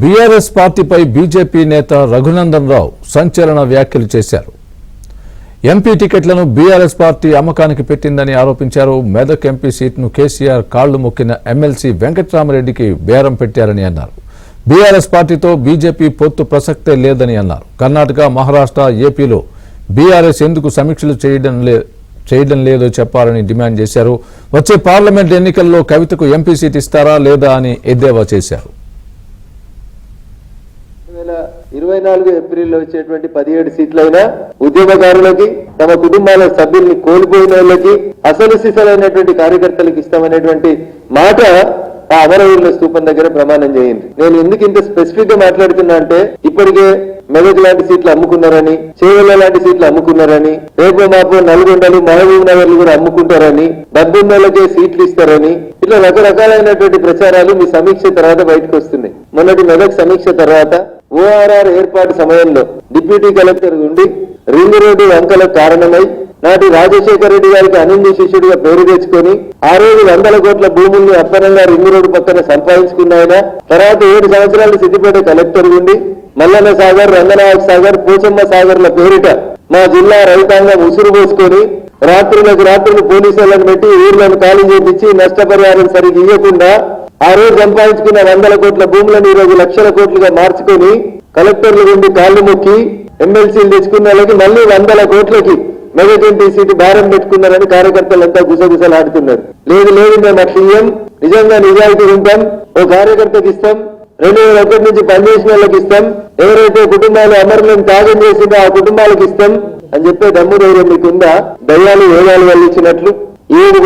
BRS పార్టీపై BJP నేత రఘునందన్ రావు సంచలన వ్యాఖ్యలు చేశారు. ఎంపీ టికెట్లను బీఆర్ఎస్ పార్టీ అమ్మకానికి పెట్టిందని ఆరోపించారు. మెదక్ ఎంపీ సీట్ను కేసీఆర్ కాళ్లు మొక్కిన ఎమ్మెల్సీ వెంకట్రామరెడ్డికి బేరం పెట్టారని అన్నారు. బీఆర్ఎస్ పార్టీతో బీజేపీ పొత్తు ప్రసక్తే లేదని అన్నారు. కర్ణాటక, మహారాష్ట్ర, ఏపీలో బీఆర్ఎస్ ఎందుకు సమీక్షలు చేయడం లేదో చెప్పాలని డిమాండ్ చేశారు. వచ్చే పార్లమెంట్ ఎన్నికల్లో కవితకు ఎంపీ సీట్ ఇస్తారా లేదా అని ఎద్దేవా చేశారు. 2024 ఏప్రిల్లో వచ్చేటువంటి 17 సీట్లైనా ఉద్యమకారులకి, తమ కుటుంబాల సభ్యుల్ని కోల్పోయిన వాళ్ళకి, అసలు సిసలైనటువంటి కార్యకర్తలకు ఇస్తామనేటువంటి మాట ఆ అమరవీరుల స్తూపం దగ్గర ప్రమాణం చేయండి. నేను ఎందుకు ఇంత స్పెసిఫిక్ గా మాట్లాడుతున్నా అంటే, ఇప్పటికే మెదక్ లాంటి సీట్లు అమ్ముకున్నారని, చేవెళ్ళ లాంటి సీట్లు అమ్ముకున్నారని, రేపు మాపు నల్గొండలు, మహబూబ్ నగర్లు కూడా అమ్ముకుంటారని, డబ్బున్నోళ్ళకే సీట్లు ఇస్తారని, ఇట్లా రకరకాలైనటువంటి ప్రచారాలు మీ సమీక్ష తర్వాత బయటకు వస్తున్నాయి. మొన్నటి మెదక్ సమీక్ష తర్వాత ఓఆర్ఆర్ ఏర్పాటు సమయంలో డిప్యూటీ కలెక్టర్ ఉండి రింగ్ రోడ్డు వంకలకు కారణమై నాటి రాజశేఖర రెడ్డి గారికి అనింది శిష్యుడిగా పేరు తెచ్చుకొని ఆ రోజు 100 కోట్ల భూముల్ని అప్పనంగా రింగ్ రోడ్డు పక్కన సంపాదించుకున్నాయన. తర్వాత 7 సంవత్సరాలు సిద్దిపేట కలెక్టర్ ఉండి మల్లన్న సాగర్, రంగనాయక సాగర్, పోచమ్మ సాగర్ల పేరిట మా జిల్లా రైతాంగం ఉసురు పోసుకొని రాత్రులకు రాత్రులు పోలీసులను పెట్టి ఊర్లను ఖాళీ చేయించి నష్టపరిహారం సరిగ్గా ఇవ్వకుండా ఆ రోజు సంపాదించుకున్న 100 కోట్ల భూములను ఈ రోజు లక్షల కోట్లుగా మార్చుకొని కలెక్టర్ల నుండి కాళ్లు మొక్కి ఎమ్మెల్సీలు తెచ్చుకున్న వాళ్ళకి మళ్ళీ 100 కోట్లకి మెదక్ ఎంపీ సీటు భారం పెట్టుకున్నారని కార్యకర్తలంతా గుసగుసలాడుతున్నారు. లేదు మేము అట్లా ఇయ్యం, నిజంగా నిజాయితీ ఉంటాం, ఓ కార్యకర్తకి ఇస్తాం, 2001 నుంచి పనిచేసిన వాళ్ళకి ఇస్తాం, ఎవరైతే కుటుంబాలు అమరులను త్యాగం చేసిందో ఆ కుటుంబాలకు ఇస్తాం అని చెప్పే దమ్ము ధైర్యం మీకుందా? దయ్యాలు వేదాలు వల్లించినట్లు